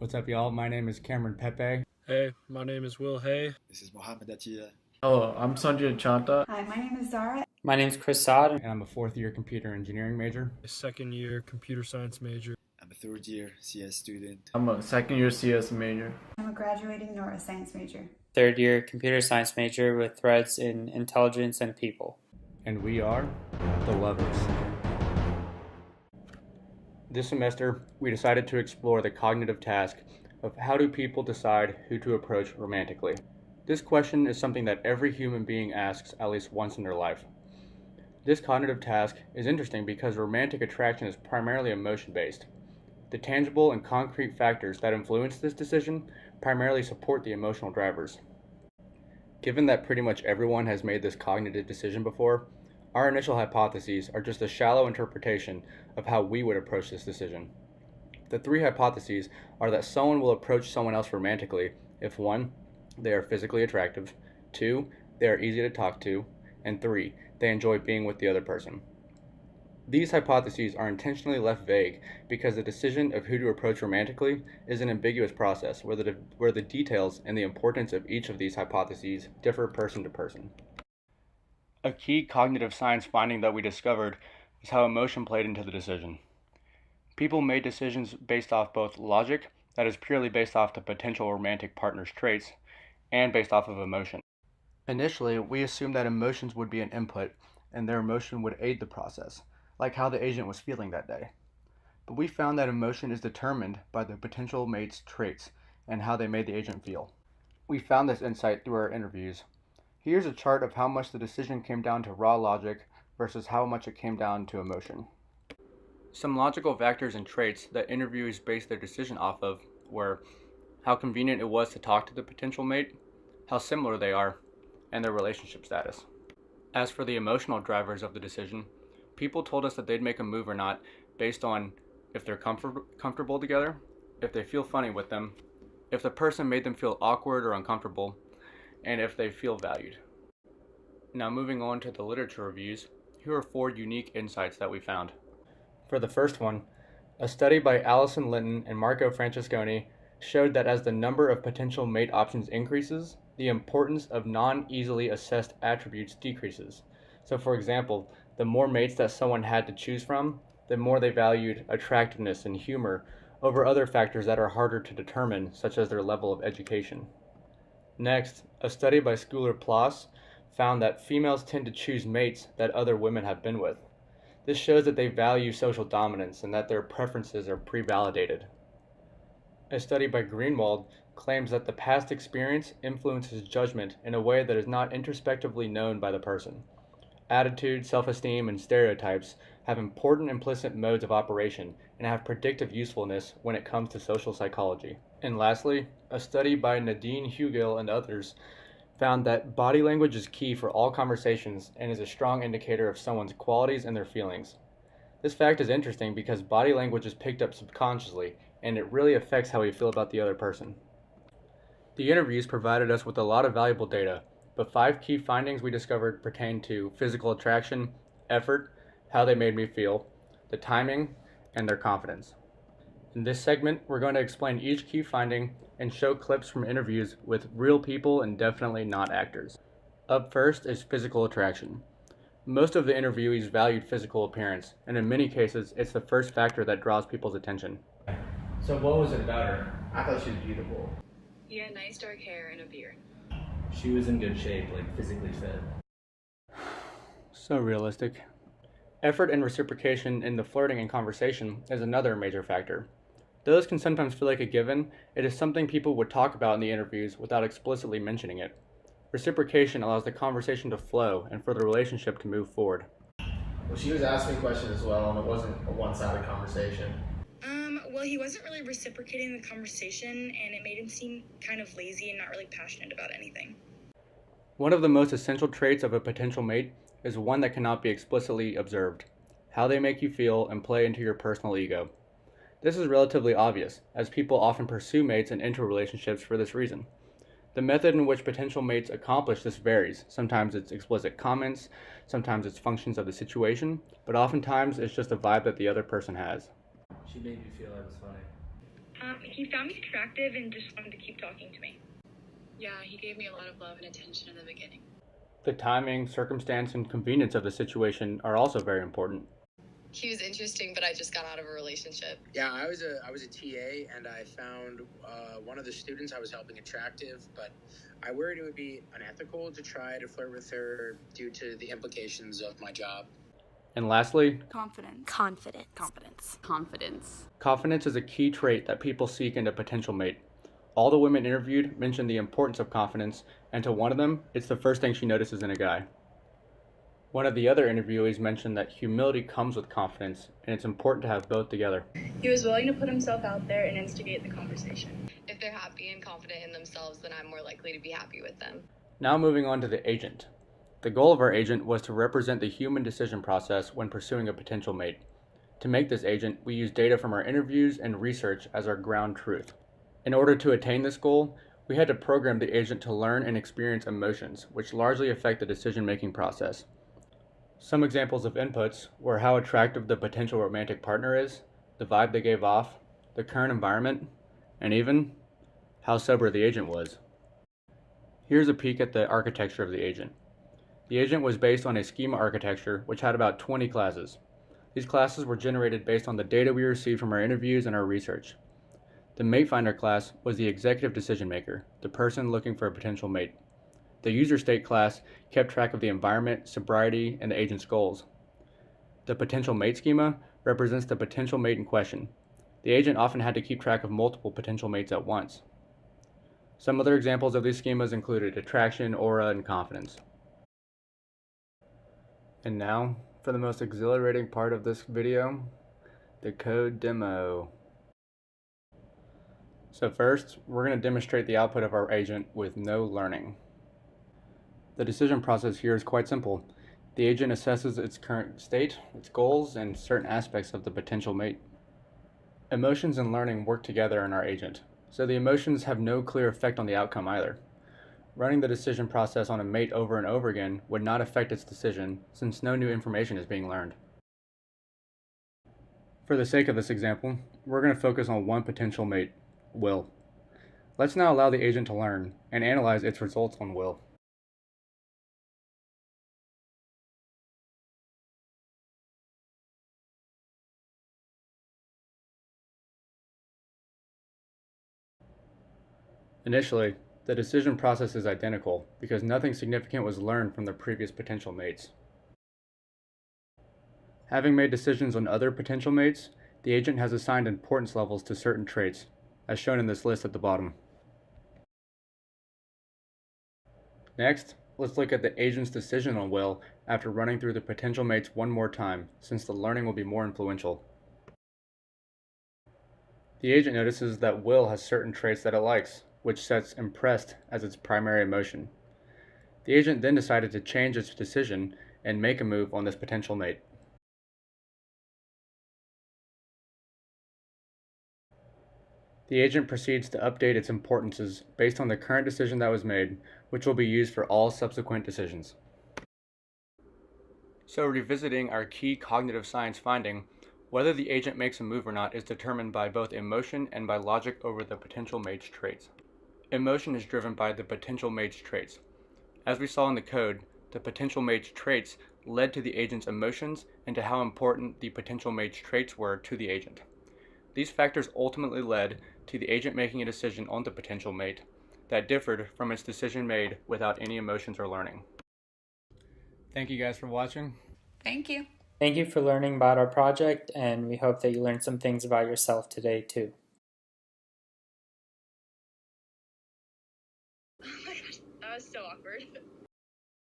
What's up, y'all? My name is Cameron Pepe. Hey, my name is Will Hay. This is Mohammed Attia. Hello, I'm Sunjith Achanta. Hi, my name is Zara. My name's Saad. And I'm a fourth year computer engineering major. A second year computer science major. I'm a third year CS student. I'm a second year CS major. I'm a graduating neuroscience major. Third year computer science major with threads in intelligence and people. And we are the Lovers. This semester, we decided to explore the cognitive task of how do people decide who to approach romantically. This question is something that every human being asks at least once in their life. This cognitive task is interesting because romantic attraction is primarily emotion-based. The tangible and concrete factors that influence this decision primarily support the emotional drivers. Given that pretty much everyone has made this cognitive decision before, our initial hypotheses are just a shallow interpretation of how we would approach this decision. The three hypotheses are that someone will approach someone else romantically if 1. They are physically attractive, 2. They are easy to talk to, and 3. They enjoy being with the other person. These hypotheses are intentionally left vague because the decision of who to approach romantically is an ambiguous process where the details and the importance of each of these hypotheses differ person to person. A key cognitive science finding that we discovered is how emotion played into the decision. People made decisions based off both logic, that is purely based off the potential romantic partner's traits, and based off of emotion. Initially, we assumed that emotions would be an input, and their emotion would aid the process, like how the agent was feeling that day. But we found that emotion is determined by the potential mate's traits and how they made the agent feel. We found this insight through our interviews. Here's a chart of how much the decision came down to raw logic versus how much it came down to emotion. Some logical factors and traits that interviewees based their decision off of were how convenient it was to talk to the potential mate, how similar they are, and their relationship status. As for the emotional drivers of the decision, people told us that they'd make a move or not based on if they're comfortable together, if they feel funny with them, if the person made them feel awkward or uncomfortable, and if they feel valued. Now moving on to the literature reviews, here are 4 unique insights that we found. For the first one, a study by Allison Linton and Marco Francesconi showed that as the number of potential mate options increases, the importance of non-easily assessed attributes decreases. So for example, the more mates that someone had to choose from, the more they valued attractiveness and humor over other factors that are harder to determine, such as their level of education. Next, a study by Schuyler-Ploss found that females tend to choose mates that other women have been with. This shows that they value social dominance and that their preferences are pre-validated. A study by Greenwald claims that the past experience influences judgment in a way that is not introspectively known by the person. Attitude, self-esteem, and stereotypes have important implicit modes of operation and have predictive usefulness when it comes to social psychology. And lastly, a study by Nadine Hugill and others found that body language is key for all conversations and is a strong indicator of someone's qualities and their feelings. This fact is interesting because body language is picked up subconsciously and it really affects how we feel about the other person. The interviews provided us with a lot of valuable data, but 5 key findings we discovered pertain to physical attraction, effort, how they made me feel, the timing, and their confidence. In this segment, we're going to explain each key finding and show clips from interviews with real people and definitely not actors. Up first is physical attraction. Most of the interviewees valued physical appearance, and in many cases, it's the first factor that draws people's attention. So what was it about her? I thought she was beautiful. He had nice dark hair and a beard. She was in good shape, like physically fit. So realistic. Effort and reciprocation in the flirting and conversation is another major factor. Those can sometimes feel like a given. It is something people would talk about in the interviews without explicitly mentioning it. Reciprocation allows the conversation to flow and for the relationship to move forward. Well, she was asking questions as well, and it wasn't a one-sided conversation. Well, he wasn't really reciprocating the conversation, and it made him seem kind of lazy and not really passionate about anything. One of the most essential traits of a potential mate is one that cannot be explicitly observed: how they make you feel and play into your personal ego. This is relatively obvious, as people often pursue mates and enter relationships for this reason. The method in which potential mates accomplish this varies. Sometimes it's explicit comments, sometimes it's functions of the situation, but oftentimes it's just a vibe that the other person has. She made me feel I was funny. He found me attractive and just wanted to keep talking to me. Yeah, he gave me a lot of love and attention in the beginning. The timing, circumstance, and convenience of the situation are also very important. He was interesting, but I just got out of a relationship. Yeah, I was a TA, and I found one of the students I was helping attractive, but I worried it would be unethical to try to flirt with her due to the implications of my job. And lastly, Confidence. confidence is a key trait that people seek in a potential mate. All the women interviewed mentioned the importance of confidence, and to one of them, it's the first thing she notices in a guy. One of the other interviewees mentioned that humility comes with confidence, and it's important to have both together. He was willing to put himself out there and instigate the conversation. If they're happy and confident in themselves, then I'm more likely to be happy with them. Now moving on to the agent. The goal of our agent was to represent the human decision process when pursuing a potential mate. To make this agent, we used data from our interviews and research as our ground truth. In order to attain this goal, we had to program the agent to learn and experience emotions, which largely affect the decision-making process. Some examples of inputs were how attractive the potential romantic partner is, the vibe they gave off, the current environment, and even how sober the agent was. Here's a peek at the architecture of the agent. The agent was based on a schema architecture which had about 20 classes. These classes were generated based on the data we received from our interviews and our research. The Mate Finder class was the executive decision maker, the person looking for a potential mate. The User State class kept track of the environment, sobriety, and the agent's goals. The Potential Mate schema represents the potential mate in question. The agent often had to keep track of multiple potential mates at once. Some other examples of these schemas included attraction, aura, and confidence. And now, for the most exhilarating part of this video, the code demo. So first, we're going to demonstrate the output of our agent with no learning. The decision process here is quite simple. The agent assesses its current state, its goals, and certain aspects of the potential mate. Emotions and learning work together in our agent, so the emotions have no clear effect on the outcome either. Running the decision process on a mate over and over again would not affect its decision, since no new information is being learned. For the sake of this example, we're going to focus on one potential mate, Will. Let's now allow the agent to learn and analyze its results on Will. Initially, the decision process is identical because nothing significant was learned from the previous potential mates. Having made decisions on other potential mates, the agent has assigned importance levels to certain traits, as shown in this list at the bottom. Next, let's look at the agent's decision on Will after running through the potential mates one more time, since the learning will be more influential. The agent notices that Will has certain traits that it likes, which sets impressed as its primary emotion. The agent then decided to change its decision and make a move on this potential mate. The agent proceeds to update its importances based on the current decision that was made, which will be used for all subsequent decisions. So revisiting our key cognitive science finding, whether the agent makes a move or not is determined by both emotion and by logic over the potential mate's traits. Emotion is driven by the potential mate's traits. As we saw in the code, the potential mate's traits led to the agent's emotions and to how important the potential mate's traits were to the agent. These factors ultimately led to the agent making a decision on the potential mate that differed from its decision made without any emotions or learning. Thank you guys for watching. Thank you. Thank you for learning about our project, and we hope that you learned some things about yourself today too. Oh my gosh, that was so awkward.